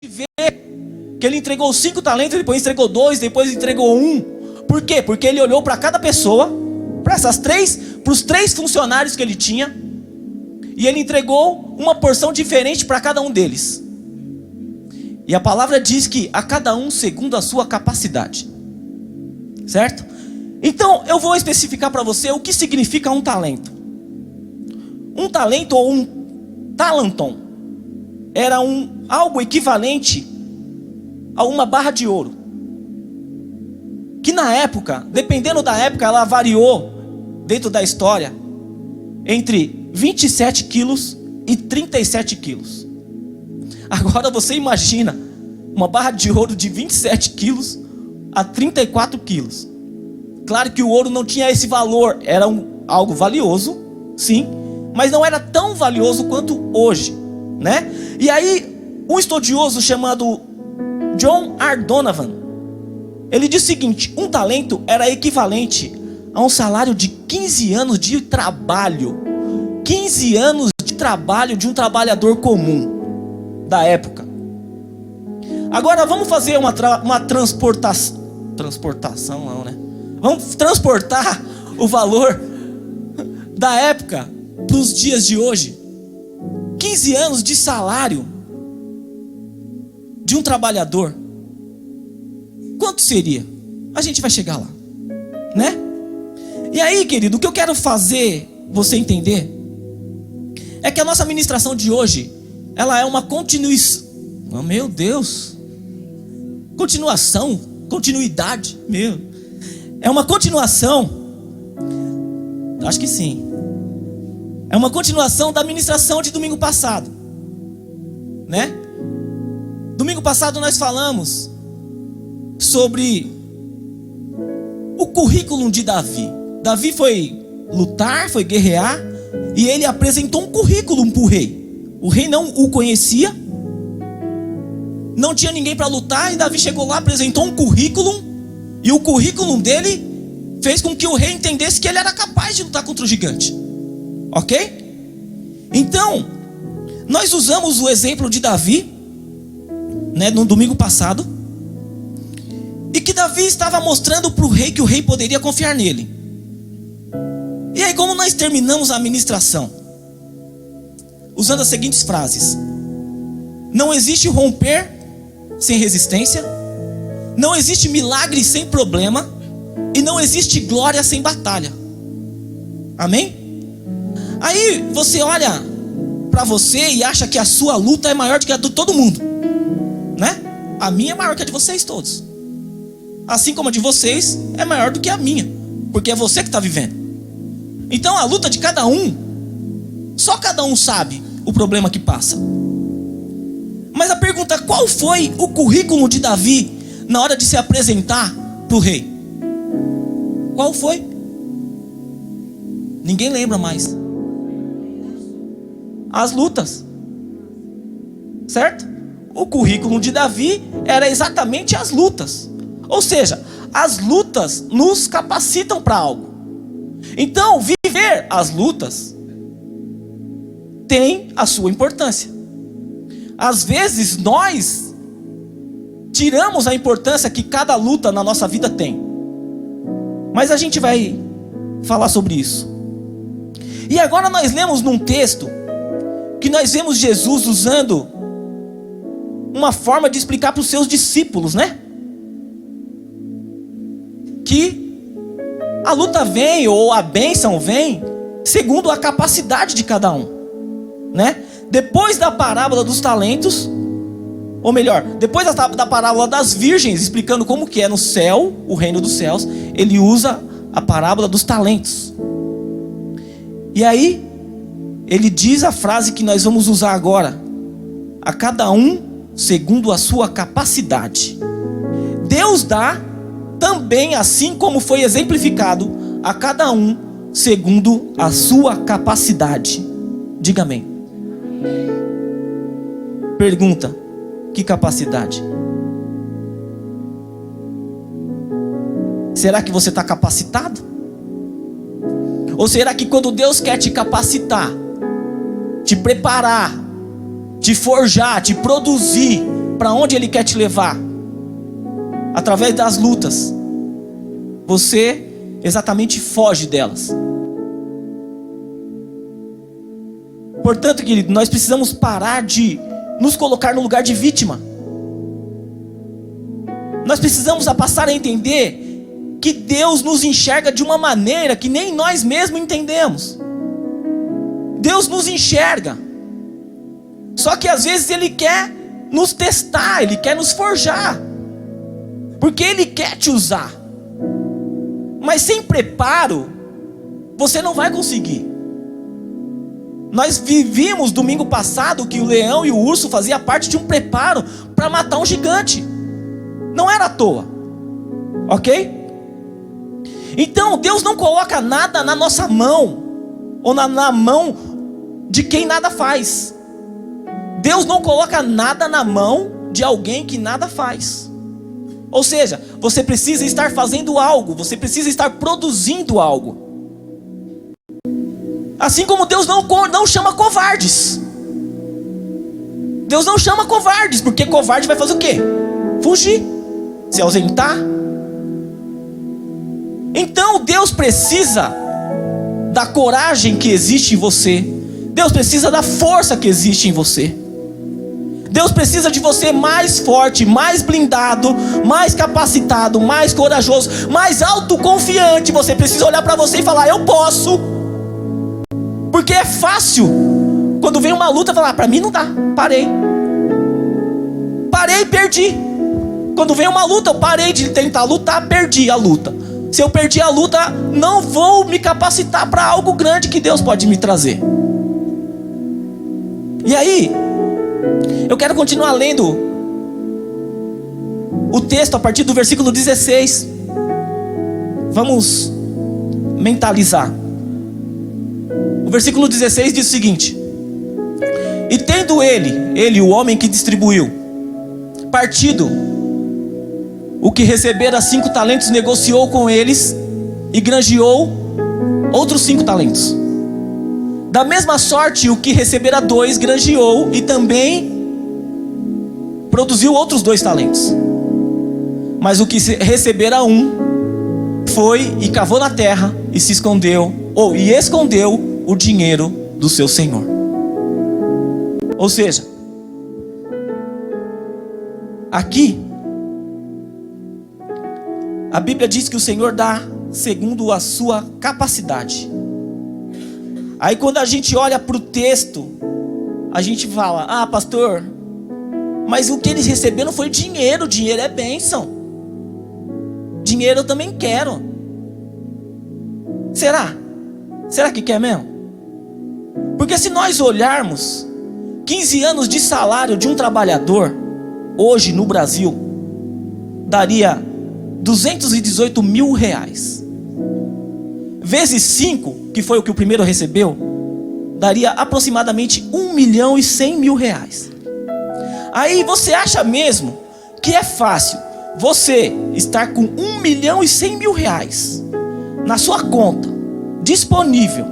vê que ele entregou 5 talentos, depois entregou 2, depois entregou 1. Por quê? Porque ele olhou para cada pessoa, para os 3 funcionários que ele tinha, e ele entregou uma porção diferente para cada um deles. E a palavra diz que a cada um segundo a sua capacidade. Certo? Então eu vou especificar para você o que significa um talento. Um talento ou um talenton era algo equivalente a uma barra de ouro, que na época, dependendo da época, ela variou dentro da história entre 27 quilos e 37 quilos. Agora você imagina uma barra de ouro de 27 quilos a 34 quilos. Claro que o ouro não tinha esse valor, era algo valioso, sim, mas não era tão valioso quanto hoje, né? E aí, um estudioso chamado John R. Donovan, ele diz o seguinte: um talento era equivalente a um salário de 15 anos de trabalho. 15 anos de trabalho de um trabalhador comum da época. Agora vamos fazer uma transportação não, né? Vamos transportar o valor da época para os dias de hoje. 15 anos de salário de um trabalhador, quanto seria? A gente vai chegar lá, né? E aí, querido, o que eu quero fazer você entender é que a nossa ministração de hoje, ela é uma continuação. Oh, meu Deus, continuidade, meu, é uma continuação. Acho que sim. É uma continuação da ministração de domingo passado, né? Domingo passado nós falamos sobre o currículo de Davi. Davi foi lutar, foi guerrear, e ele apresentou um currículo para o rei. O rei não o conhecia, não tinha ninguém para lutar, e Davi chegou lá, apresentou um currículo, e o currículo dele fez com que o rei entendesse que ele era capaz de lutar contra o gigante. Ok? Então, nós usamos o exemplo de Davi, né, no domingo passado, e que Davi estava mostrando para o rei que o rei poderia confiar nele. E aí, como nós terminamos a ministração usando as seguintes frases: não existe romper sem resistência, não existe milagre sem problema, e não existe glória sem batalha. Amém? Aí você olha para você e acha que a sua luta é maior do que a de todo mundo, né? A minha é maior que a de vocês todos, assim como a de vocês é maior do que a minha, porque é você que está vivendo. Então a luta de cada um, só cada um sabe o problema que passa. Mas a pergunta: qual foi o currículo de Davi na hora de se apresentar para o rei? Qual foi? Ninguém lembra mais. As lutas, certo? O currículo de Davi era exatamente as lutas. Ou seja, as lutas nos capacitam para algo. Então, viver as lutas tem a sua importância. Às vezes nós tiramos a importância que cada luta na nossa vida tem, mas a gente vai falar sobre isso. E agora nós lemos num texto que nós vemos Jesus usando uma forma de explicar para os seus discípulos, né? Que a luta vem, ou a bênção vem, segundo a capacidade de cada um, né? Depois da parábola dos talentos, ou melhor, depois da parábola das virgens, explicando como que é no céu, o reino dos céus, ele usa a parábola dos talentos. E aí, ele diz a frase que nós vamos usar agora: a cada um segundo a sua capacidade. Deus dá também, assim como foi exemplificado, a cada um segundo a sua capacidade. Diga amém. Pergunta: que capacidade? Será que você está capacitado? Ou será que quando Deus quer te capacitar, te preparar, te forjar, te produzir para onde Ele quer te levar, através das lutas, você exatamente foge delas. Portanto, querido, nós precisamos parar de nos colocar no lugar de vítima. Nós precisamos passar a entender que Deus nos enxerga de uma maneira que nem nós mesmos entendemos. Deus nos enxerga. Só que às vezes Ele quer nos testar, Ele quer nos forjar, porque Ele quer te usar. Mas sem preparo, você não vai conseguir. Nós vivimos domingo passado que o leão e o urso faziam parte de um preparo para matar um gigante. Não era à toa, ok? Então Deus não coloca nada na nossa mão, ou na mão de quem nada faz. Deus não coloca nada na mão de alguém que nada faz. Ou seja, você precisa estar fazendo algo, você precisa estar produzindo algo. Assim como Deus não chama covardes. Deus não chama covardes, porque covarde vai fazer o quê? Fugir, se ausentar. Então Deus precisa da coragem que existe em você. Deus precisa da força que existe em você. Deus precisa de você mais forte, mais blindado, mais capacitado, mais corajoso, mais autoconfiante. Você precisa olhar para você e falar: eu posso. Porque é fácil, quando vem uma luta, falar: para mim não dá, parei e perdi. Quando vem uma luta, eu parei de tentar lutar, perdi a luta. Se eu perdi a luta, não vou me capacitar para algo grande que Deus pode me trazer. E aí, eu quero continuar lendo o texto a partir do versículo 16. Vamos mentalizar. O versículo 16 diz o seguinte: e tendo ele, o homem que distribuiu, partido o que recebera 5 talentos, negociou com eles e granjeou outros 5 talentos. Da mesma sorte, o que recebera 2, granjeou e também produziu outros 2 talentos. Mas o que recebera 1, foi e cavou na terra e se escondeu, e escondeu o dinheiro do seu senhor. Ou seja, aqui a Bíblia diz que o Senhor dá segundo a sua capacidade. Aí quando a gente olha para o texto, a gente fala: ah, pastor, mas o que eles receberam foi dinheiro. Dinheiro é bênção. Dinheiro eu também quero. Será? Será que quer mesmo? Porque se nós olharmos 15 anos de salário de um trabalhador hoje no Brasil, daria 218 mil reais. Vezes 5, que foi o que o primeiro recebeu, daria aproximadamente 1.100.000 reais. Aí você acha mesmo que é fácil você estar com 1.100.000 reais na sua conta, disponível,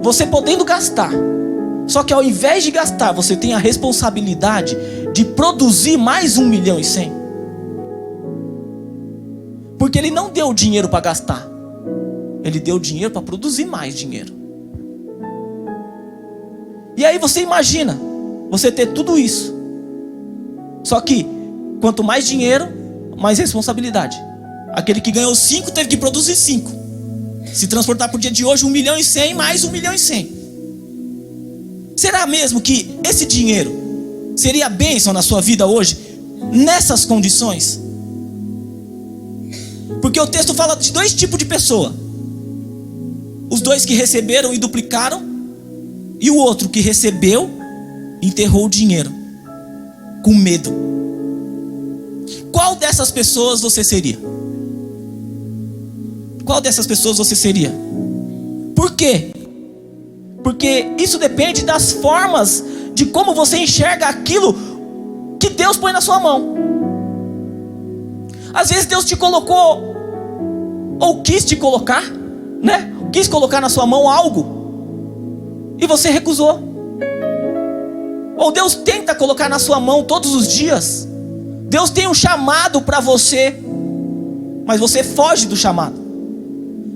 você podendo gastar, só que ao invés de gastar, você tem a responsabilidade de produzir mais 1.100.000? Porque Ele não deu dinheiro para gastar, Ele deu dinheiro para produzir mais dinheiro. E aí você imagina você ter tudo isso, só que quanto mais dinheiro, mais responsabilidade. Aquele que ganhou 5 teve que produzir 5. Se transportar por dia de hoje 1.100.000 mais 1.100.000. Será mesmo que esse dinheiro seria bênção na sua vida hoje, nessas condições? Porque o texto fala de 2 tipos de pessoa: os 2 que receberam e duplicaram, e o outro que recebeu, enterrou o dinheiro, com medo. Qual dessas pessoas você seria? Qual dessas pessoas você seria? Por quê? Porque isso depende das formas de como você enxerga aquilo que Deus põe na sua mão. Às vezes Deus te colocou, ou quis te colocar, né? Quis colocar na sua mão algo e você recusou. Ou Deus tenta colocar na sua mão todos os dias Deus tem um chamado para você, mas você foge do chamado.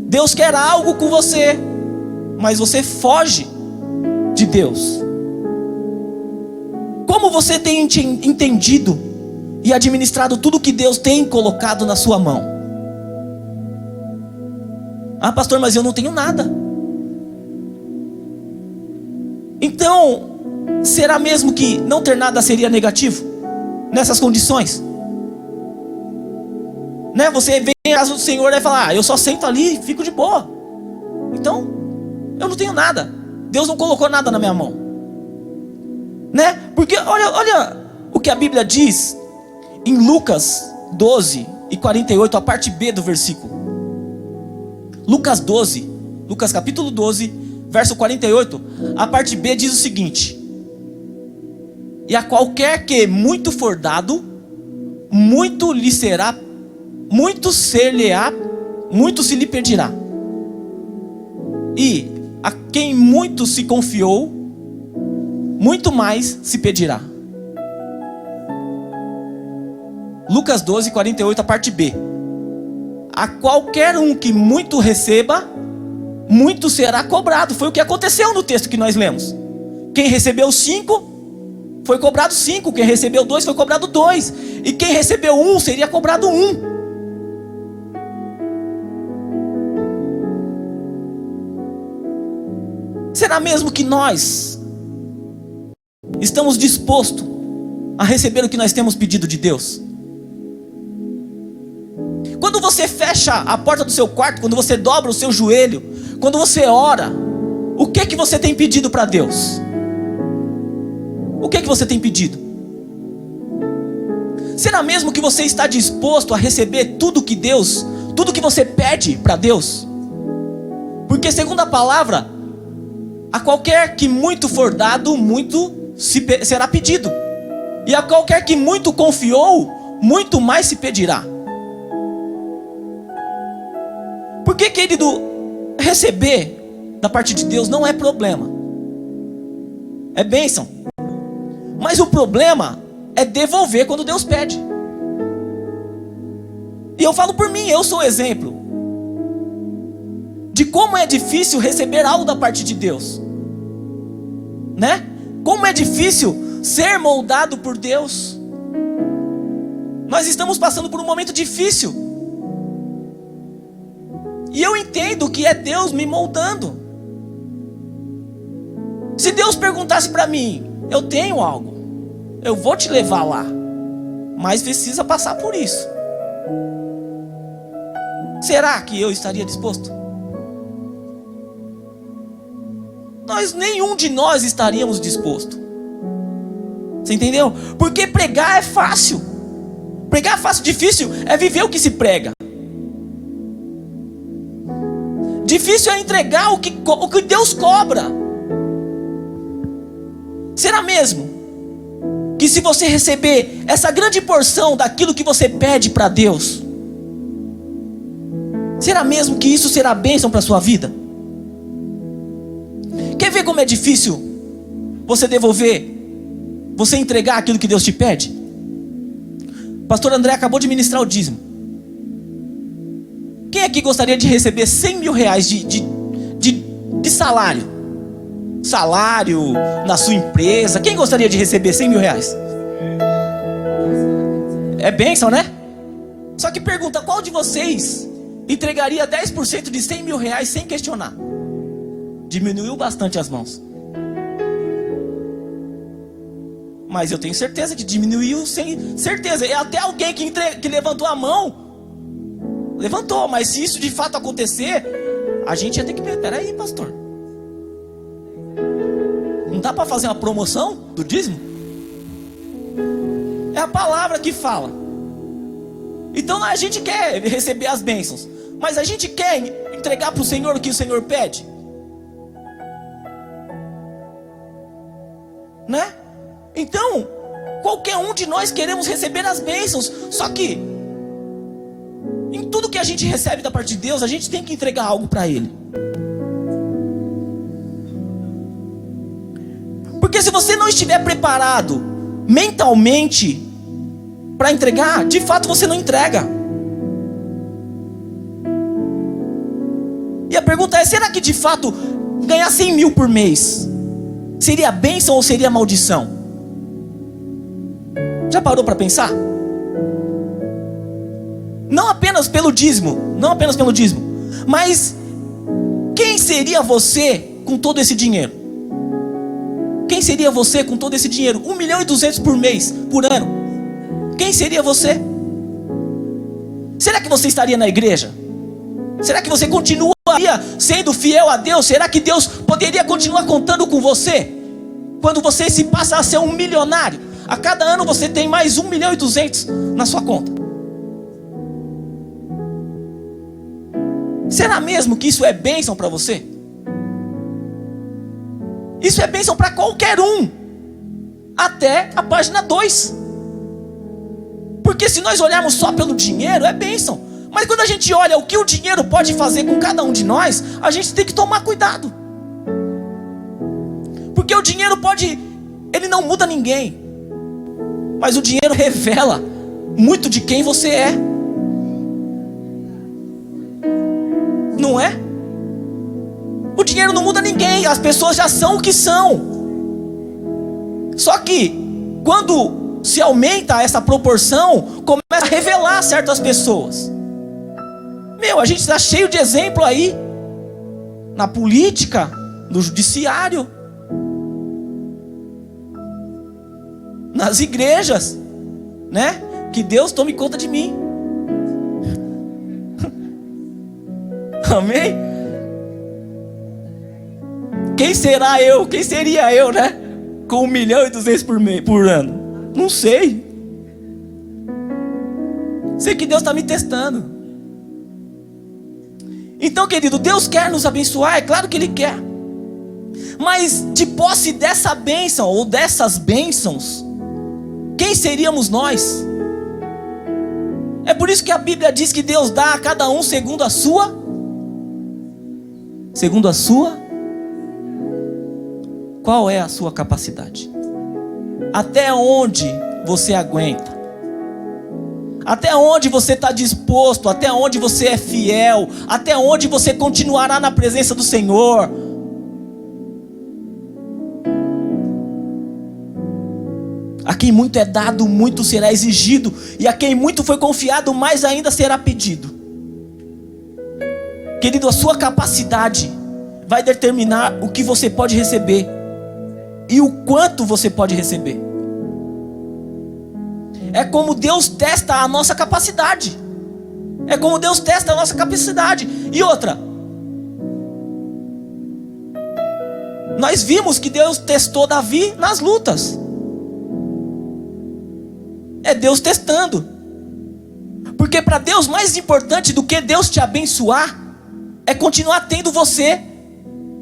Deus quer algo com você, mas você foge de Deus. Como você tem entendido e administrado tudo que Deus tem colocado na sua mão? Ah, pastor, mas eu não tenho nada. Então, será mesmo que não ter nada seria negativo nessas condições? Né? Você vem à casa do Senhor e falar: eu só sento ali e fico de boa. Então, eu não tenho nada. Deus não colocou nada na minha mão. Né? Porque olha o que a Bíblia diz em Lucas 12 e 48, a parte B do versículo. Lucas capítulo 12, verso 48, a parte B diz o seguinte: e a qualquer que muito for dado, muito lhe será, muito ser-lhe-á, muito se lhe pedirá. E a quem muito se confiou, muito mais se pedirá. Lucas 12, 48, a parte B. A qualquer um que muito receba, muito será cobrado. Foi o que aconteceu no texto que nós lemos. Quem recebeu 5, foi cobrado 5. Quem recebeu 2, foi cobrado 2. E quem recebeu 1, seria cobrado 1. Será mesmo que nós estamos dispostos a receber o que nós temos pedido de Deus? Quando você fecha a porta do seu quarto, quando você dobra o seu joelho, quando você ora, o que você tem pedido para Deus? O que você tem pedido? Será mesmo que você está disposto a receber tudo que você pede para Deus? Porque segundo a palavra, a qualquer que muito for dado, muito será pedido. E a qualquer que muito confiou, muito mais se pedirá. Porque, querido, receber da parte de Deus não é problema, é bênção. Mas o problema é devolver quando Deus pede. E eu falo por mim, eu sou exemplo de como é difícil receber algo da parte de Deus, né? Como é difícil ser moldado por Deus. Nós estamos passando por um momento difícil, e eu entendo que é Deus me moldando. Se Deus perguntasse para mim: eu tenho algo, eu vou te levar lá, mas precisa passar por isso, será que eu estaria disposto? Nenhum de nós estaríamos disposto. Você entendeu? Porque pregar é fácil. Pregar é fácil, difícil é viver o que se prega. Difícil é entregar o que Deus cobra. Será mesmo que se você receber essa grande porção daquilo que você pede para Deus, será mesmo que isso será bênção para a sua vida? Quer ver como é difícil você devolver, você entregar aquilo que Deus te pede? Pastor André acabou de ministrar o dízimo. Quem aqui gostaria de receber 100 mil reais de salário? Salário na sua empresa. Quem gostaria de receber 100 mil reais? É bênção, né? Só que pergunta: qual de vocês entregaria 10% de 100 mil reais sem questionar? Diminuiu bastante as mãos. Mas eu tenho certeza que diminuiu, sem certeza. E até alguém que levantou a mão, levantou, mas se isso de fato acontecer, a gente ia ter que... Peraí, pastor, não dá para fazer uma promoção do dízimo? É a palavra que fala. Então a gente quer receber as bênçãos, mas a gente quer entregar para o Senhor o que o Senhor pede, né? Então, qualquer um de nós queremos receber as bênçãos. Só que em tudo que a gente recebe da parte de Deus, a gente tem que entregar algo para Ele. Porque se você não estiver preparado mentalmente, para entregar, de fato você não entrega. E a pergunta é, será que de fato ganhar 100 mil por mês seria bênção ou seria maldição? Já parou para pensar? Não apenas pelo dízimo, mas quem seria você com todo esse dinheiro? Quem seria você com todo esse dinheiro? 1.200.000 por mês, por ano. Quem seria você? Será que você estaria na igreja? Será que você continuaria sendo fiel a Deus? Será que Deus poderia continuar contando com você? Quando você se passa a ser um milionário, a cada ano você tem mais 1.200.000 na sua conta. Será mesmo que isso é bênção para você? Isso é bênção para qualquer um, até a página 2. Porque se nós olharmos só pelo dinheiro, é bênção. Mas quando a gente olha o que o dinheiro pode fazer com cada um de nós, a gente tem que tomar cuidado. Porque o dinheiro ele não muda ninguém, mas o dinheiro revela muito de quem você é. Não é? O dinheiro não muda ninguém, as pessoas já são o que são. Só que quando se aumenta essa proporção, começa a revelar certas pessoas. A gente está cheio de exemplo aí, na política, no judiciário, nas igrejas, né? Que Deus tome conta de mim. Amém? Quem seria eu, né? Com 1.200.000 por ano? Não sei. Sei que Deus está me testando. Então, querido, Deus quer nos abençoar, é claro que Ele quer. Mas de posse dessa bênção, ou dessas bênçãos, quem seríamos nós? É por isso que a Bíblia diz que Deus dá a cada um segundo a sua. Qual é a sua capacidade? Até onde você aguenta? Até onde você está disposto? Até onde você é fiel? Até onde você continuará na presença do Senhor? A quem muito é dado, muito será exigido. E a quem muito foi confiado, mais ainda será pedido. Querido, a sua capacidade vai determinar o que você pode receber e o quanto você pode receber. É como Deus testa a nossa capacidade. E outra, nós vimos que Deus testou Davi nas lutas. É Deus testando. Porque para Deus, mais importante do que Deus te abençoar é continuar tendo você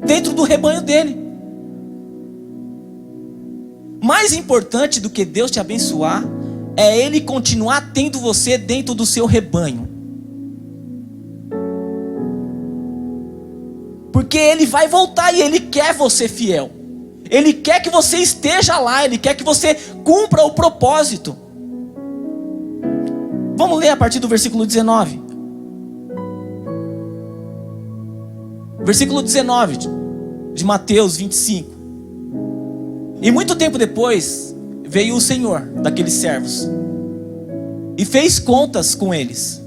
dentro do rebanho dele. Mais importante do que Deus te abençoar é Ele continuar tendo você dentro do seu rebanho. Porque Ele vai voltar e Ele quer você fiel. Ele quer que você esteja lá, Ele quer que você cumpra o propósito. Vamos ler a partir do versículo 19. Versículo 19 de Mateus 25. E muito tempo depois veio o Senhor daqueles servos e fez contas com eles.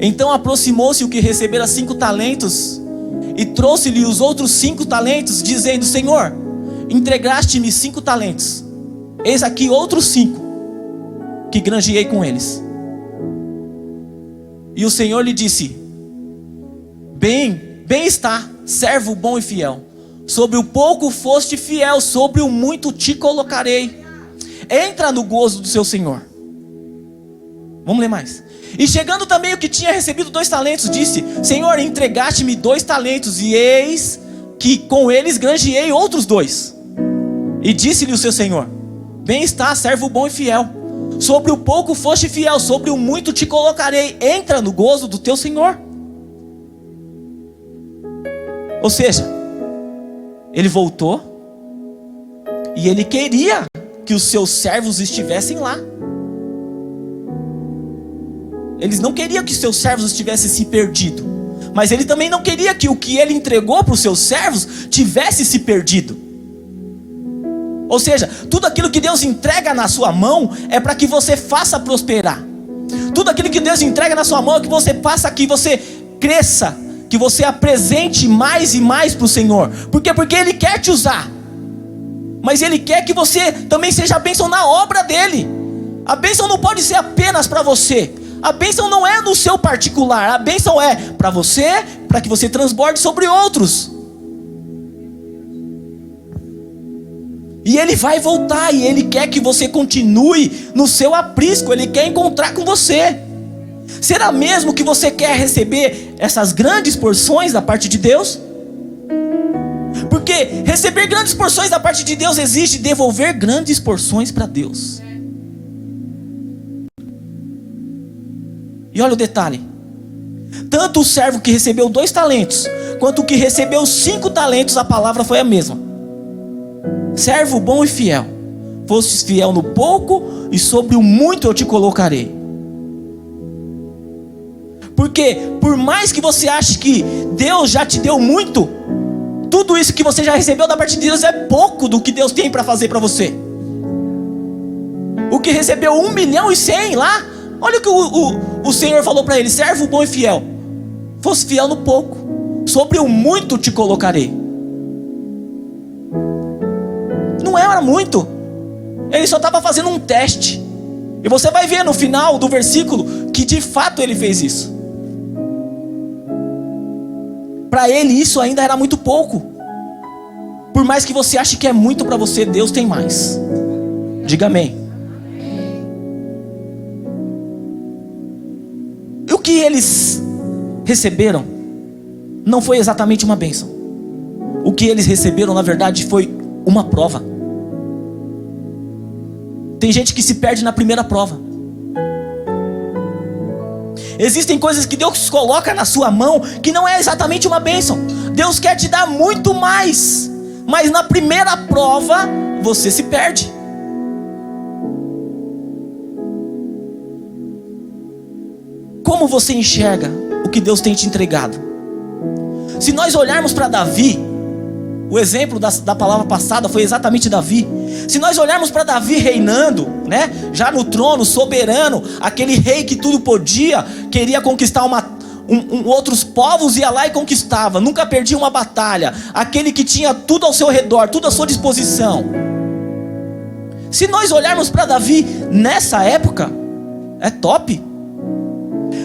Então aproximou-se o que recebera 5 talentos e trouxe-lhe os outros 5 talentos, dizendo: Senhor, entregaste-me 5 talentos, eis aqui outros 5 que granjeei com eles. E o Senhor lhe disse: Bem está, servo bom e fiel. Sobre o pouco foste fiel, sobre o muito te colocarei. Entra no gozo do seu Senhor. Vamos ler mais. E chegando também o que tinha recebido 2 talentos, disse: Senhor, entregaste-me 2 talentos, e eis que com eles granjeei outros 2. E disse-lhe o seu Senhor: Bem está, servo bom e fiel. Sobre o pouco foste fiel, sobre o muito te colocarei. Entra no gozo do teu Senhor. Ou seja, ele voltou e ele queria que os seus servos estivessem lá. Eles não queriam que seus servos tivessem se perdido, mas ele também não queria que o que ele entregou para os seus servos tivesse se perdido. Ou seja, tudo aquilo que Deus entrega na sua mão é para que você faça prosperar. Tudo aquilo que Deus entrega na sua mão é que você faça, que você cresça, que você apresente mais e mais para o Senhor. Por quê? Porque Ele quer te usar, mas Ele quer que você também seja a bênção na obra dEle. A bênção não pode ser apenas para você. A bênção não é no seu particular. A bênção é para você, para que você transborde sobre outros. E Ele vai voltar, e Ele quer que você continue no seu aprisco. Ele quer encontrar com você. Será mesmo que você quer receber essas grandes porções da parte de Deus? Porque receber grandes porções da parte de Deus exige devolver grandes porções para Deus. E olha o detalhe: tanto o servo que recebeu 2 talentos, quanto o que recebeu 5 talentos, a palavra foi a mesma. Servo bom e fiel, fostes fiel no pouco, e sobre o muito eu te colocarei. Porque por mais que você ache que Deus já te deu muito, tudo isso que você já recebeu da parte de Deus é pouco do que Deus tem para fazer para você. O que recebeu 1.100.000 lá, olha o que o Senhor falou para ele: servo bom e fiel, fosse fiel no pouco, sobre o muito te colocarei. Não era muito, ele só estava fazendo um teste. E você vai ver no final do versículo que de fato ele fez isso. Para ele isso ainda era muito pouco. Por mais que você ache que é muito para você, Deus tem mais. Diga amém. E o que eles receberam não foi exatamente uma bênção. O que eles receberam, na verdade, foi uma prova. Tem gente que se perde na primeira prova. Existem coisas que Deus coloca na sua mão que não é exatamente uma bênção. Deus quer te dar muito mais, mas na primeira prova você se perde. Como você enxerga o que Deus tem te entregado? Se nós olharmos para Davi, o exemplo da palavra passada foi exatamente Davi. Se nós olharmos para Davi reinando, né, já no trono, soberano, aquele rei que tudo podia, queria conquistar outros povos, ia lá e conquistava, nunca perdia uma batalha, aquele que tinha tudo ao seu redor, tudo à sua disposição. Se nós olharmos para Davi nessa época, é top.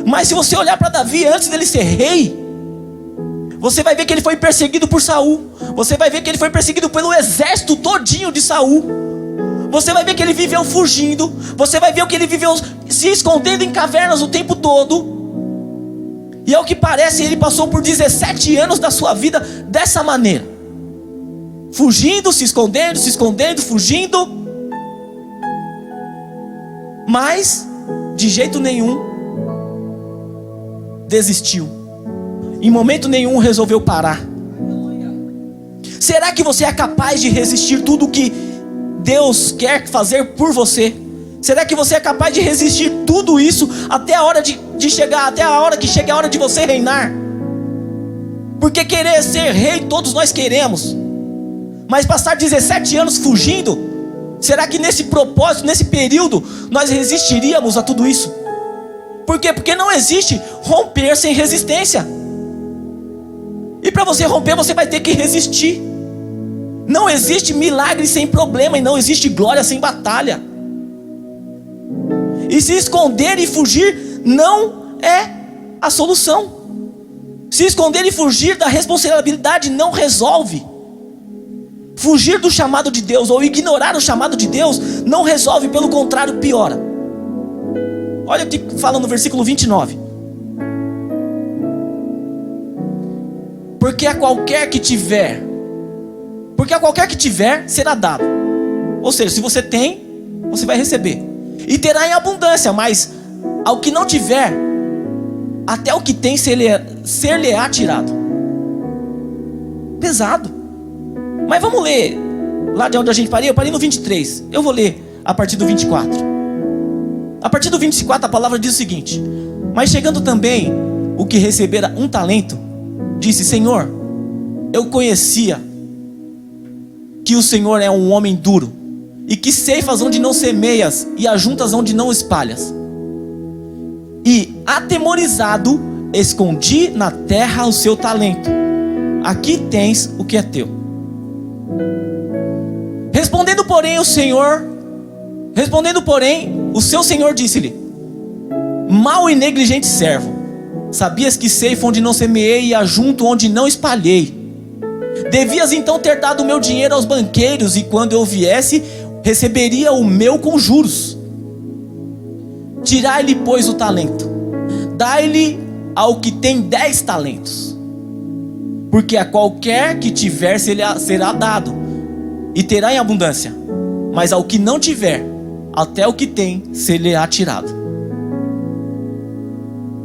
Mas se você olhar para Davi antes dele ser rei, você vai ver que ele foi perseguido por Saul. Você vai ver que ele foi perseguido pelo exército todinho de Saul. Você vai ver que ele viveu fugindo. Você vai ver que ele viveu se escondendo em cavernas o tempo todo. E ao que parece, ele passou por 17 anos da sua vida dessa maneira. Fugindo, se escondendo, fugindo. Mas, de jeito nenhum, desistiu. Em momento nenhum resolveu parar. Será que você é capaz de resistir tudo o que Deus quer fazer por você? Será que você é capaz de resistir tudo isso até a hora de chegar, até a hora que chegue a hora de você reinar? Porque querer ser rei todos nós queremos, mas passar 17 anos fugindo, será que nesse propósito, nesse período, nós resistiríamos a tudo isso? Por quê? Porque não existe romper sem resistência. E para você romper, você vai ter que resistir. Não existe milagre sem problema, e não existe glória sem batalha. E se esconder e fugir não é a solução. Se esconder e fugir da responsabilidade não resolve. Fugir do chamado de Deus ou ignorar o chamado de Deus não resolve, pelo contrário, piora. Olha o que fala no versículo 29. Porque a qualquer que tiver será dado. Ou seja, se você tem, você vai receber, e terá em abundância. Mas ao que não tiver, até o que tem ser-lhe-á tirado. Pesado. Mas vamos ler lá de onde a gente parei. Eu parei no 23. Eu vou ler a partir do 24. A partir do 24 a palavra diz o seguinte: Mas chegando também o que recebera um talento, disse: Senhor, eu conhecia que o Senhor é um homem duro, e que ceifas onde não semeias, e ajuntas onde não espalhas. E, atemorizado, escondi na terra o seu talento. Aqui tens o que é teu. Respondendo, porém, o seu senhor disse-lhe: mau e negligente servo, sabias que ceifo onde não semeei e ajunto onde não espalhei. Devias então ter dado o meu dinheiro aos banqueiros, e quando eu viesse, receberia o meu com juros. Tirai-lhe, pois, o talento, dai-lhe ao que tem 10 talentos, porque a qualquer que tiver será dado, e terá em abundância, mas ao que não tiver, até o que tem ser-lhe-á tirado.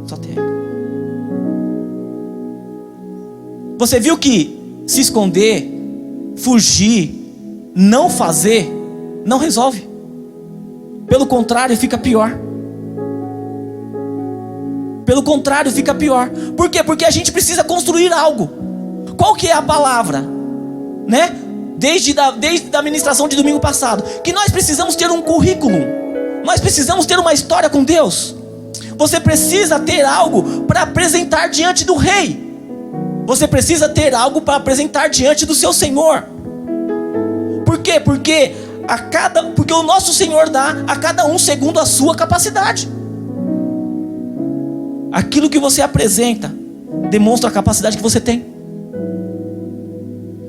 Só tem. Você viu que se esconder, fugir, não fazer, não resolve. Pelo contrário, fica pior. Pelo contrário, fica pior. Por quê? Porque a gente precisa construir algo. Qual que é a palavra? Né? Desde a ministração de domingo passado, que nós precisamos ter um currículo. Nós precisamos ter uma história com Deus. Você precisa ter algo para apresentar diante do rei. Você precisa ter algo para apresentar diante do seu Senhor. Por quê? Porque o nosso Senhor dá a cada um segundo a sua capacidade. Aquilo que você apresenta demonstra a capacidade que você tem.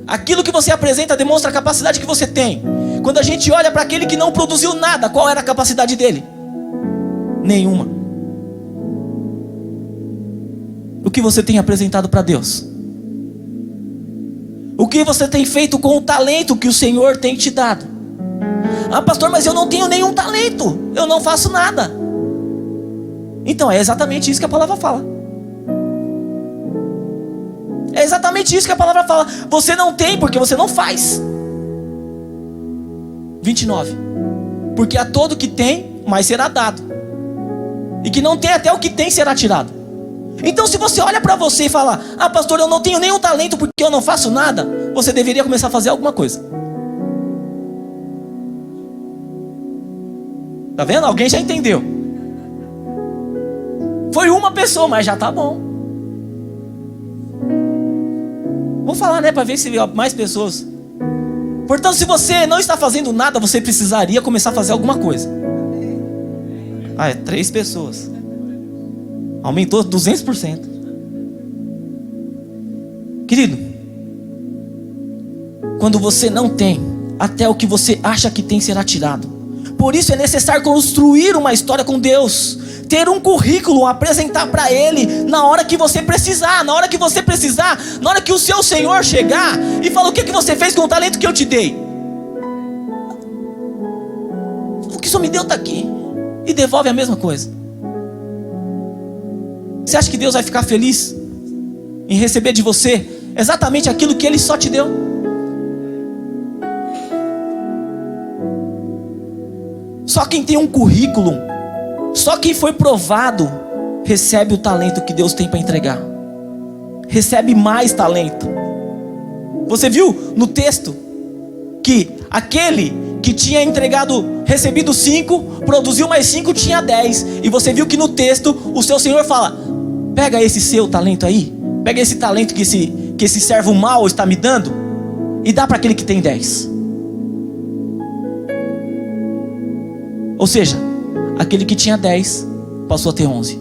Aquilo que você apresenta demonstra a capacidade que você tem. Quando a gente olha para aquele que não produziu nada, qual era a capacidade dele? Nenhuma. O que você tem apresentado para Deus? O que você tem feito com o talento que o Senhor tem te dado? Ah, pastor, mas eu não tenho nenhum talento, eu não faço nada. Então é exatamente isso que a palavra fala. É exatamente isso que a palavra fala. Você não tem porque você não faz. 29. Porque a todo que tem, mais será dado, e que não tem, até o que tem será tirado. Então, se você olha para você e fala: ah, pastor, eu não tenho nenhum talento porque eu não faço nada, você deveria começar a fazer alguma coisa. Tá vendo? Alguém já entendeu. Foi uma pessoa, mas já tá bom. Vou falar, né, para ver se mais pessoas. Portanto, se você não está fazendo nada, você precisaria começar a fazer alguma coisa. Ah, 3 pessoas. Aumentou 200%. Querido, quando você não tem, até o que você acha que tem será tirado. Por isso é necessário construir uma história com Deus, ter um currículo, apresentar para Ele na hora que você precisar. Na hora que você precisar, na hora que o seu Senhor chegar e falar: o que você fez com o talento que eu te dei? O que o Senhor me deu está aqui. E devolve a mesma coisa. Você acha que Deus vai ficar feliz em receber de você exatamente aquilo que Ele só te deu? Só quem tem um currículo, só quem foi provado, recebe o talento que Deus tem para entregar. Recebe mais talento. Você viu no texto que aquele que tinha recebido 5, produziu mais 5, tinha 10. E você viu que no texto o seu Senhor fala: pega esse seu talento aí, pega esse talento que esse servo mau está me dando, e dá para aquele que tem 10. Ou seja, aquele que tinha 10 passou a ter 11.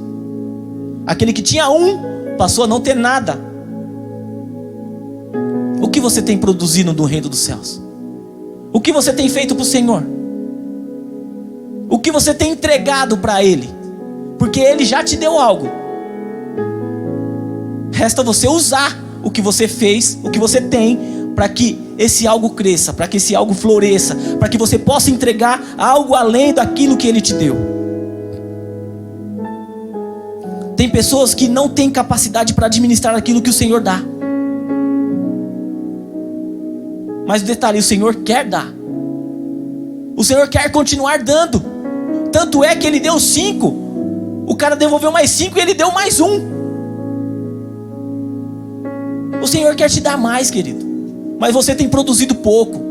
Aquele que tinha 1 passou a não ter nada. O que você tem produzido no reino dos céus? O que você tem feito para o Senhor? O que você tem entregado para Ele? Porque Ele já te deu algo. Resta você usar o que você fez, o que você tem, para que esse algo cresça, para que esse algo floresça, para que você possa entregar algo além daquilo que Ele te deu. Tem pessoas que não têm capacidade para administrar aquilo que o Senhor dá. Mas o detalhe, o Senhor quer dar. O Senhor quer continuar dando. Tanto é que Ele deu 5. O cara devolveu mais 5 e ele deu mais 1. O Senhor quer te dar mais, querido, mas você tem produzido pouco.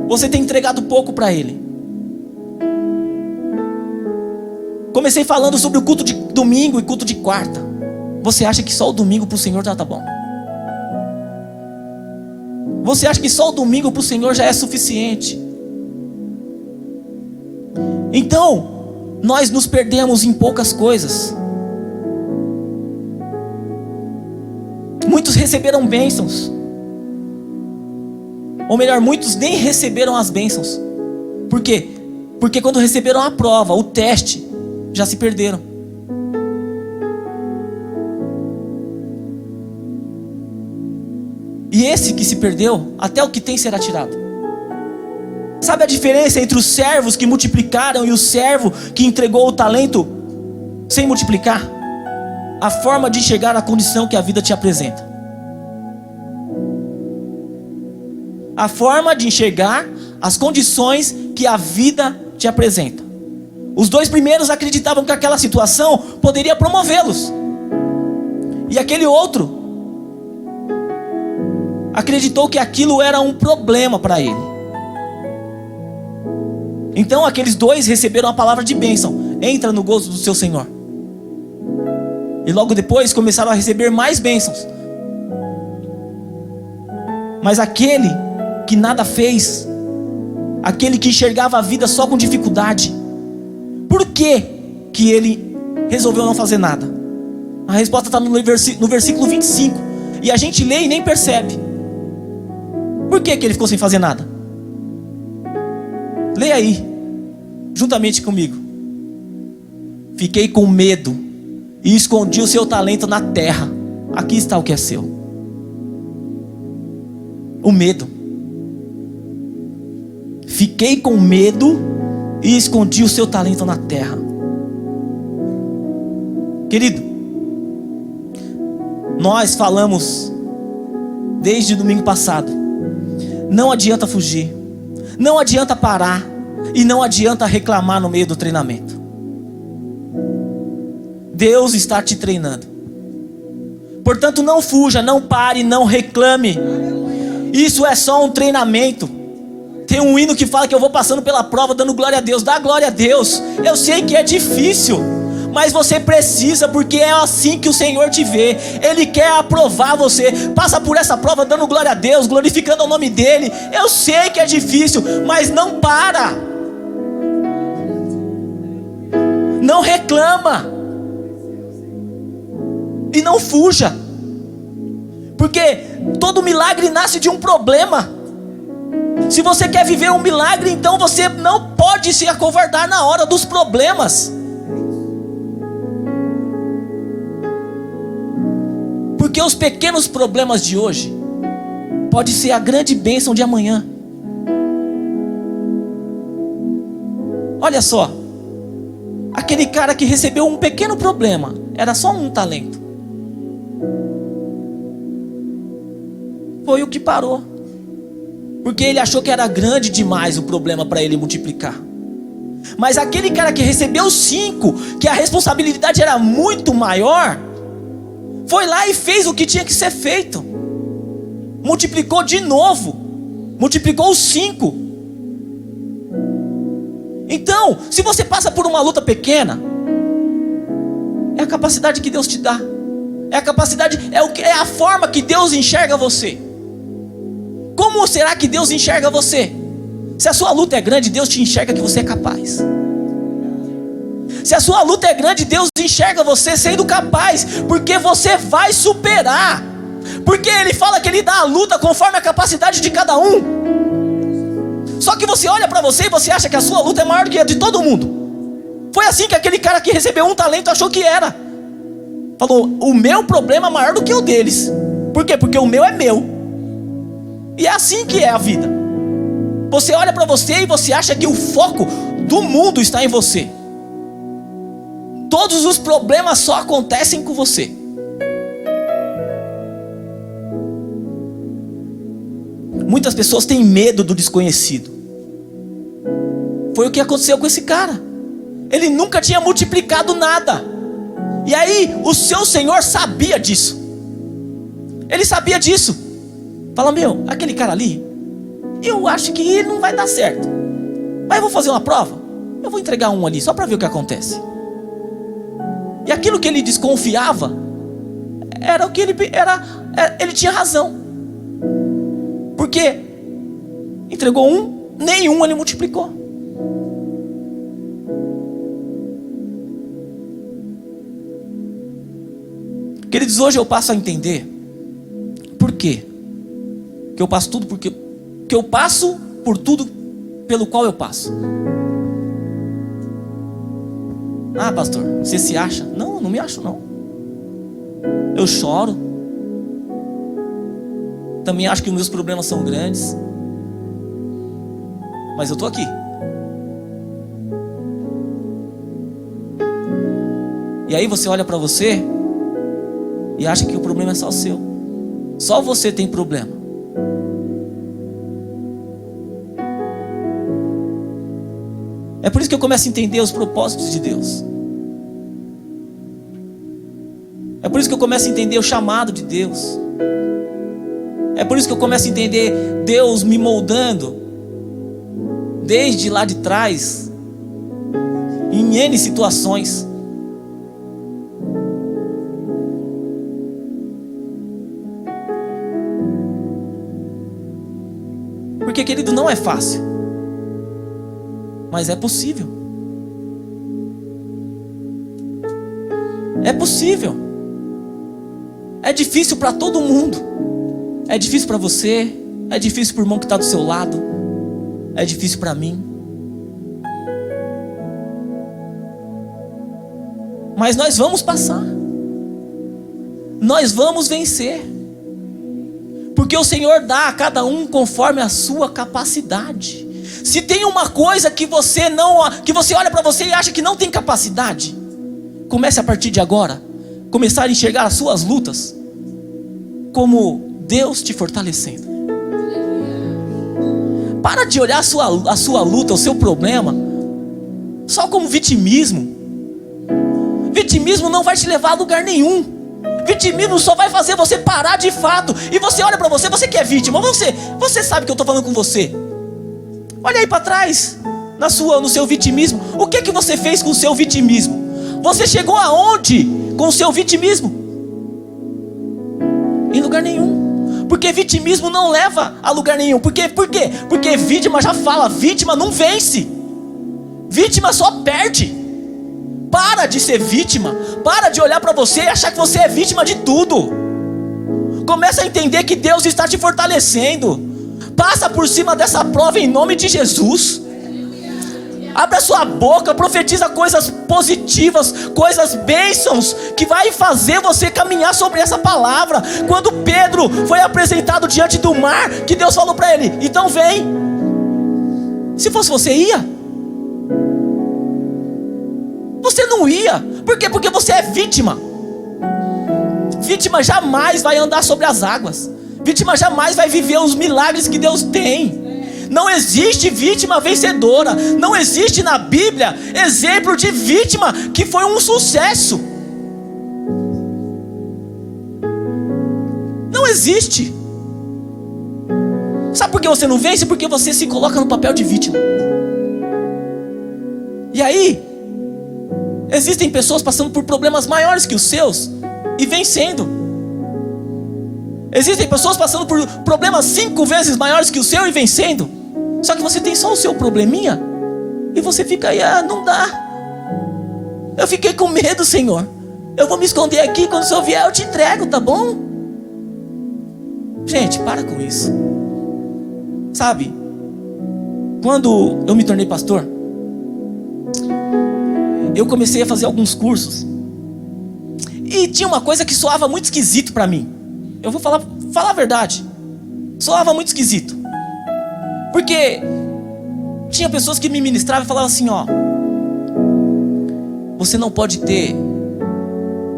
Você tem entregado pouco para Ele. Comecei falando sobre o culto de domingo e culto de quarta. Você acha que só o domingo para o Senhor tá bom? Você acha que só o domingo para o Senhor já é suficiente? Então, nós nos perdemos em poucas coisas. Muitos receberam bênçãos. Ou melhor, muitos nem receberam as bênçãos. Por quê? Porque quando receberam a prova, o teste, já se perderam. E esse que se perdeu, até o que tem será tirado. Sabe a diferença entre os servos que multiplicaram e o servo que entregou o talento sem multiplicar? A forma de enxergar a condição que a vida te apresenta. A forma de enxergar as condições que a vida te apresenta. Os 2 primeiros acreditavam que aquela situação poderia promovê-los. E aquele outro acreditou que aquilo era um problema para ele. Então aqueles 2 receberam a palavra de bênção. Entra no gozo do seu Senhor. E logo depois começaram a receber mais bênçãos. Mas aquele que nada fez, aquele que enxergava a vida só com dificuldade, por que ele resolveu não fazer nada? A resposta está no versículo 25, e a gente lê e nem percebe. Por que ele ficou sem fazer nada? Leia aí, juntamente comigo. Fiquei com medo e escondi o seu talento na terra. Aqui está o que é seu. O medo. Fiquei com medo e escondi o seu talento na terra. Querido, nós falamos desde o domingo passado. Não adianta fugir, não adianta parar e não adianta reclamar no meio do treinamento. Deus está te treinando. Portanto, não fuja, não pare, não reclame. Isso é só um treinamento. Tem um hino que fala que eu vou passando pela prova dando glória a Deus. Dá glória a Deus. Eu sei que é difícil, mas você precisa, porque é assim que o Senhor te vê. Ele quer aprovar você. Passa por essa prova dando glória a Deus, glorificando o nome dEle. Eu sei que é difícil, mas não para. Não reclama. E não fuja. Porque todo milagre nasce de um problema. Se você quer viver um milagre, então você não pode se acovardar na hora dos problemas. Porque os pequenos problemas de hoje pode ser a grande bênção de amanhã. Olha só, aquele cara que recebeu um pequeno problema, era só um talento, foi o que parou, porque ele achou que era grande demais o problema para ele multiplicar. Mas aquele cara que recebeu 5, que a responsabilidade era muito maior, foi lá e fez o que tinha que ser feito. Multiplicou de novo. Multiplicou os 5. Então, se você passa por uma luta pequena, é a capacidade que Deus te dá. É a capacidade, é a forma que Deus enxerga você. Como será que Deus enxerga você? Se a sua luta é grande, Deus te enxerga que você é capaz. Se a sua luta é grande, Deus enxerga você sendo capaz, porque você vai superar. Porque Ele fala que Ele dá a luta conforme a capacidade de cada um. Só que você olha para você e você acha que a sua luta é maior do que a de todo mundo. Foi assim que aquele cara que recebeu um talento achou que era. Falou, o meu problema é maior do que o deles. Por quê? Porque o meu é meu. E é assim que é a vida. Você olha para você e você acha que o foco do mundo está em você. Todos os problemas só acontecem com você. Muitas pessoas têm medo do desconhecido. Foi o que aconteceu com esse cara. Ele nunca tinha multiplicado nada. E aí o seu Senhor sabia disso. Ele sabia disso. Fala, meu, aquele cara ali, eu acho que não vai dar certo, mas eu vou fazer uma prova. Eu vou entregar um ali, só para ver o que acontece. E aquilo que ele desconfiava era o que ele tinha razão. Porque entregou um, nenhum ele multiplicou. Queridos, hoje eu passo a entender por quê que eu passo tudo, porque que eu passo por tudo pelo qual eu passo. Ah, pastor, você se acha? Não, não me acho não. Eu choro. Também acho que os meus problemas são grandes. Mas eu estou aqui. E aí você olha para você e acha que o problema é só seu. Só você tem problema. É por isso que eu começo a entender os propósitos de Deus. É por isso que eu começo a entender o chamado de Deus. É por isso que eu começo a entender Deus me moldando desde lá de trás, em N situações. Porque, querido, não é fácil, mas é possível. É possível. É difícil para todo mundo. É difícil para você. É difícil para o irmão que está do seu lado. É difícil para mim. Mas nós vamos passar. Nós vamos vencer. Porque o Senhor dá a cada um conforme a sua capacidade. Se tem uma coisa que você olha para você e acha que não tem capacidade, comece a partir de agora começar a enxergar as suas lutas como Deus te fortalecendo. Para de olhar a sua luta, o seu problema só como vitimismo. Vitimismo não vai te levar a lugar nenhum. Vitimismo só vai fazer você parar de fato. E você olha para você que é vítima, você sabe que eu estou falando com você. Olha aí para trás, no seu vitimismo. O que você fez com o seu vitimismo? Você chegou aonde com o seu vitimismo? Em lugar nenhum. Porque vitimismo não leva a lugar nenhum. Por quê? Porque vítima já fala, vítima não vence. Vítima só perde. Para de ser vítima. Para de olhar para você e achar que você é vítima de tudo. Começa a entender que Deus está te fortalecendo. Passa por cima dessa prova em nome de Jesus. Abra sua boca, profetiza coisas positivas, coisas bênçãos, que vai fazer você caminhar sobre essa palavra. Quando Pedro foi apresentado diante do mar, que Deus falou para ele, então vem. Se fosse você, ia? Você não ia. Por quê? Porque você é vítima. Vítima jamais vai andar sobre as águas. Vítima jamais vai viver os milagres que Deus tem. Não existe vítima vencedora. Não existe na Bíblia exemplo de vítima que foi um sucesso. Não existe. Sabe por que você não vence? Porque você se coloca no papel de vítima. E aí existem pessoas passando por problemas maiores que os seus e vencendo. Existem pessoas passando por problemas 5 vezes maiores que o seu e vencendo. Só que você tem só o seu probleminha e você fica aí, não dá. Eu fiquei com medo, Senhor. Eu vou me esconder aqui, quando o Senhor vier eu te entrego, tá bom? Gente, para com isso. Sabe, quando eu me tornei pastor, eu comecei a fazer alguns cursos. E tinha uma coisa que soava muito esquisito para mim. Eu vou falar a verdade. Soava muito esquisito. Porque tinha pessoas que me ministravam e falavam assim, você não pode ter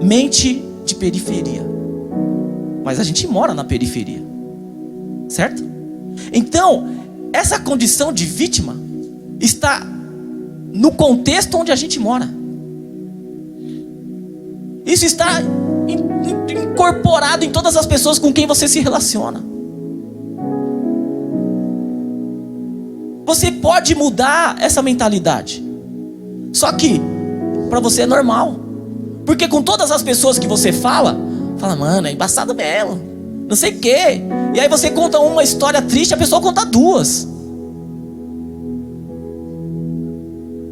mente de periferia. Mas a gente mora na periferia, certo? Então, essa condição de vítima está no contexto onde a gente mora. Isso está incorporado em todas as pessoas com quem você se relaciona. Você pode mudar essa mentalidade. Só que para você é normal. Porque com todas as pessoas que você fala, mano, é embaçado mesmo, não sei o quê. E aí você conta uma história triste, a pessoa conta duas.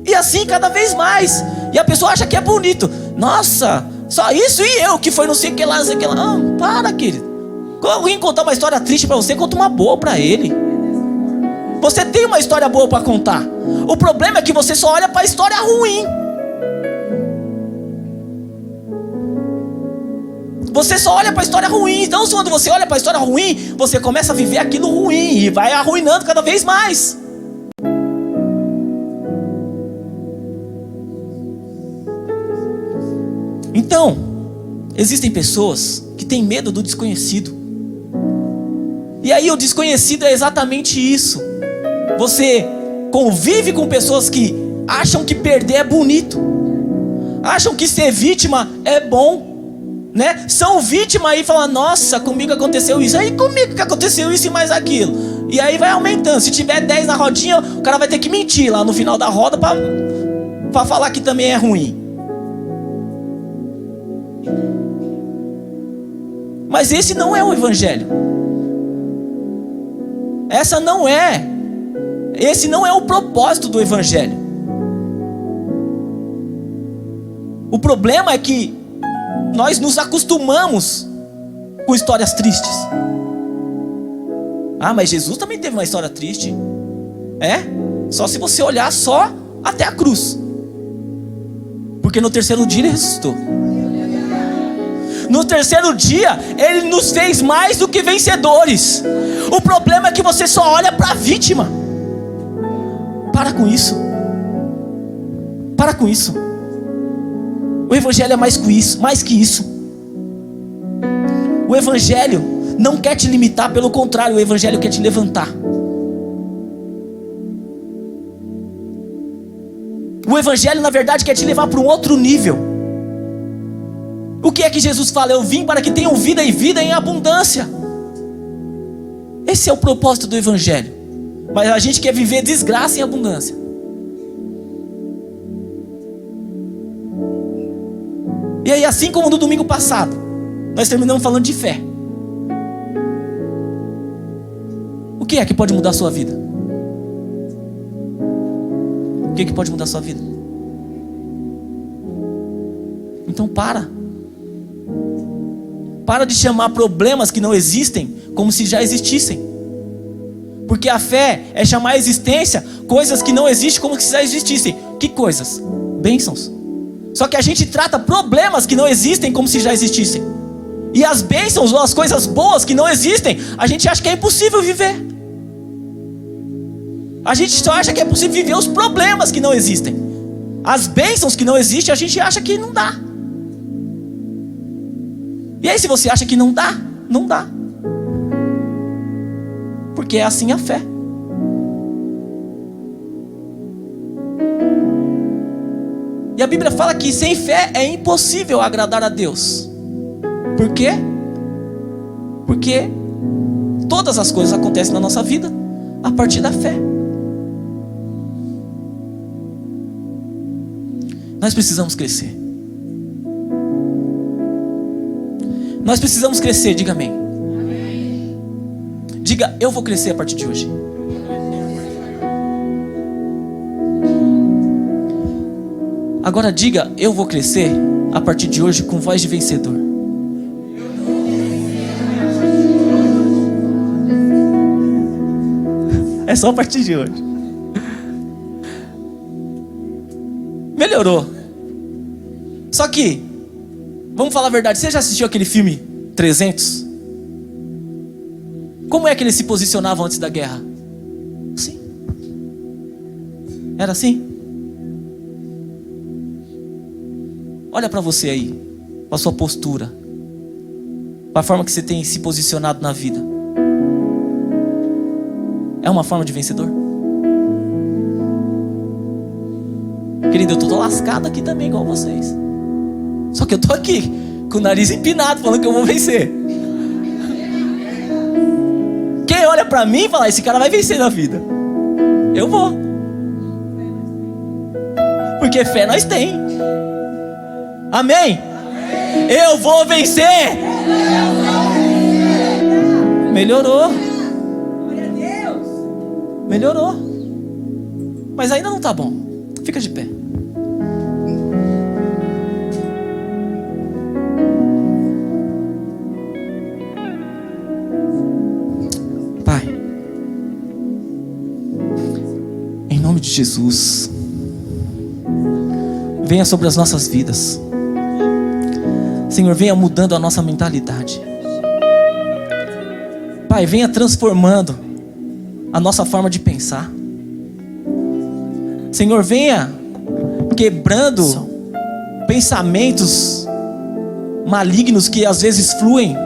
E assim cada vez mais. E a pessoa acha que é bonito. Nossa, só isso e eu que foi não sei o que lá, não sei o que lá. Ah, para, querido. Quando alguém contar uma história triste para você, conta uma boa para ele. Você tem uma história boa para contar. O problema é que você só olha para a história ruim. Você só olha para a história ruim. Então quando você olha para a história ruim, você começa a viver aquilo ruim e vai arruinando cada vez mais. Então, existem pessoas que têm medo do desconhecido. E aí o desconhecido é exatamente isso. Você convive com pessoas que acham que perder é bonito. Acham que ser vítima é bom, né? São vítima e falam, nossa, comigo aconteceu isso. Aí comigo que aconteceu isso e mais aquilo. E aí vai aumentando. Se tiver 10 na rodinha, o cara vai ter que mentir lá no final da roda para falar que também é ruim. Mas esse não é o evangelho. Esse não é o propósito do evangelho. O problema é que nós nos acostumamos com histórias tristes. Ah, mas Jesus também teve uma história triste. É? Só se você olhar só até a cruz. Porque no terceiro dia ele ressuscitou. No terceiro dia, ele nos fez mais do que vencedores. O problema é que você só olha para a vítima. Para com isso. Para com isso. O evangelho é mais que isso. O evangelho não quer te limitar, pelo contrário, o evangelho quer te levantar. O evangelho, na verdade, quer te levar para um outro nível. O que é que Jesus fala? Eu vim para que tenham vida e vida em abundância. Esse é o propósito do evangelho. Mas a gente quer viver desgraça em abundância. E aí, assim como no domingo passado, nós terminamos falando de fé. O que é que pode mudar a sua vida? O que é que pode mudar a sua vida? Então para de chamar problemas que não existem como se já existissem. Porque a fé é chamar a existência coisas que não existem como se já existissem. Que coisas? Bênçãos. Só que a gente trata problemas que não existem como se já existissem. E as bênçãos ou as coisas boas que não existem, a gente acha que é impossível viver. A gente só acha que é possível viver os problemas que não existem. As bênçãos que não existem, a gente acha que não dá. E aí se você acha que não dá, não dá. Porque é assim a fé. E a Bíblia fala que sem fé é impossível agradar a Deus. Por quê? Porque todas as coisas acontecem na nossa vida a partir da fé. Nós precisamos crescer. Nós precisamos crescer, diga amém. Diga, eu vou crescer a partir de hoje. Agora diga, eu vou crescer a partir de hoje com voz de vencedor. É só a partir de hoje. Melhorou. Só que, vamos falar a verdade, você já assistiu aquele filme 300? Como é que eles se posicionavam antes da guerra? Sim. Era assim? Olha para você aí, para a sua postura, para a forma que você tem se posicionado na vida. É uma forma de vencedor? Querido, eu tô lascado aqui também, igual vocês. Só que eu tô aqui, com o nariz empinado, falando que eu vou vencer. Quem olha pra mim e fala, esse cara vai vencer na vida. Eu vou. Porque fé nós tem. Amém? Eu vou vencer. Melhorou. Melhorou. Mas ainda não tá bom. Fica de pé. Pai, em nome de Jesus, venha sobre as nossas vidas. Senhor, venha mudando a nossa mentalidade. Pai, venha transformando a nossa forma de pensar. Senhor, venha quebrando pensamentos malignos que às vezes fluem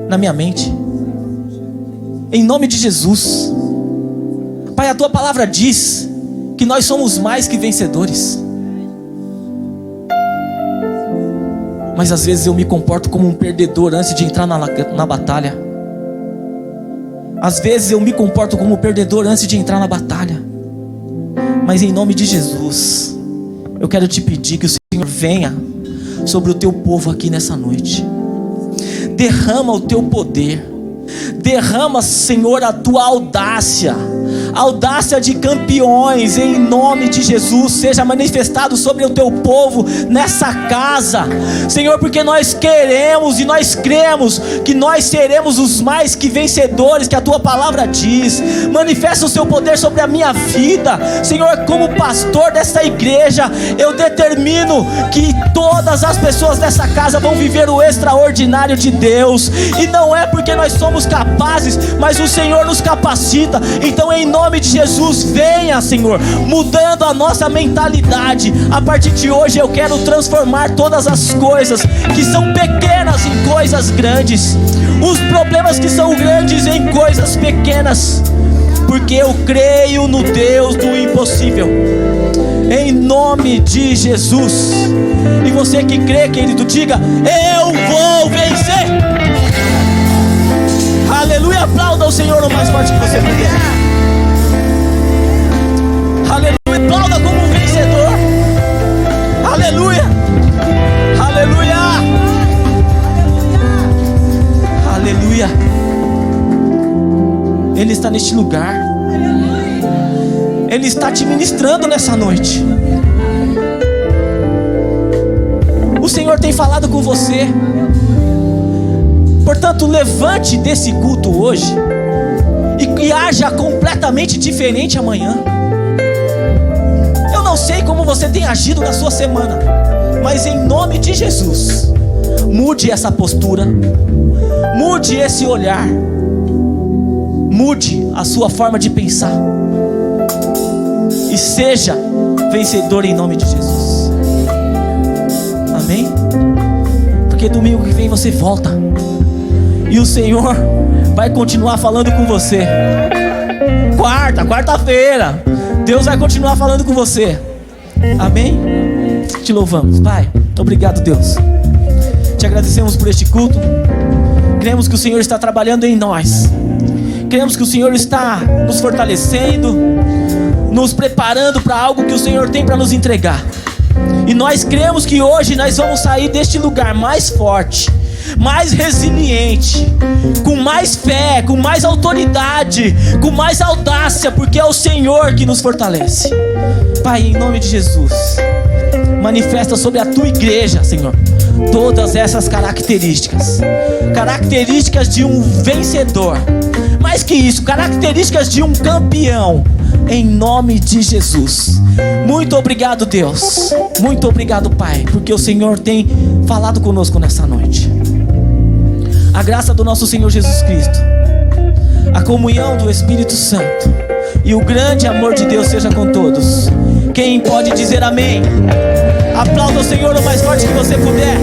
na minha mente. Em nome de Jesus. Pai, a tua palavra diz que nós somos mais que vencedores. Mas às vezes eu me comporto como um perdedor antes de entrar na batalha. Às vezes eu me comporto como um perdedor antes de entrar na batalha. Mas em nome de Jesus, eu quero te pedir que o Senhor venha sobre o teu povo aqui nessa noite. Derrama o teu poder. Derrama, Senhor, a tua audácia. Audácia de campeões, em nome de Jesus, seja manifestado sobre o teu povo nessa casa, Senhor, porque nós queremos e nós cremos que nós seremos os mais que vencedores, que a tua palavra diz. Manifesta o seu poder sobre a minha vida, Senhor. Como pastor dessa igreja, eu determino que todas as pessoas dessa casa vão viver o extraordinário de Deus, e não é porque nós somos capazes, mas o Senhor nos capacita. Então, em nome de Jesus, venha, Senhor, mudando a nossa mentalidade. A partir de hoje eu quero transformar todas as coisas que são pequenas em coisas grandes, os problemas que são grandes em coisas pequenas, porque eu creio no Deus do impossível. Em nome de Jesus. E você que crê, querido, diga: eu vou vencer. Aleluia, aplauda o Senhor o mais forte que você puder. Aleluia, aplauda como um vencedor. Aleluia, aleluia, aleluia. Ele está neste lugar. Ele está te ministrando nessa noite. O Senhor tem falado com você. Portanto, levante desse culto hoje e haja completamente diferente amanhã. Eu não sei como você tem agido na sua semana, mas em nome de Jesus, mude essa postura, mude esse olhar, mude a sua forma de pensar e seja vencedor em nome de Jesus. Amém? Porque domingo que vem você volta e o Senhor vai continuar falando com você. Quarta-feira, Deus vai continuar falando com você. Amém? Te louvamos, Pai. Obrigado, Deus. Te agradecemos por este culto. Cremos que o Senhor está trabalhando em nós. Cremos que o Senhor está nos fortalecendo, nos preparando para algo que o Senhor tem para nos entregar. E nós cremos que hoje nós vamos sair deste lugar mais forte, mais resiliente, com mais fé, com mais autoridade, com mais audácia, porque é o Senhor que nos fortalece. Pai, em nome de Jesus, manifesta sobre a tua igreja, Senhor, todas essas características de um vencedor, mais que isso, características de um campeão, em nome de Jesus. Muito obrigado, Deus. Muito obrigado, Pai, porque o Senhor tem falado conosco nessa noite. A graça do nosso Senhor Jesus Cristo, a comunhão do Espírito Santo e o grande amor de Deus seja com todos. Quem pode dizer amém? Aplauda o Senhor o mais forte que você puder.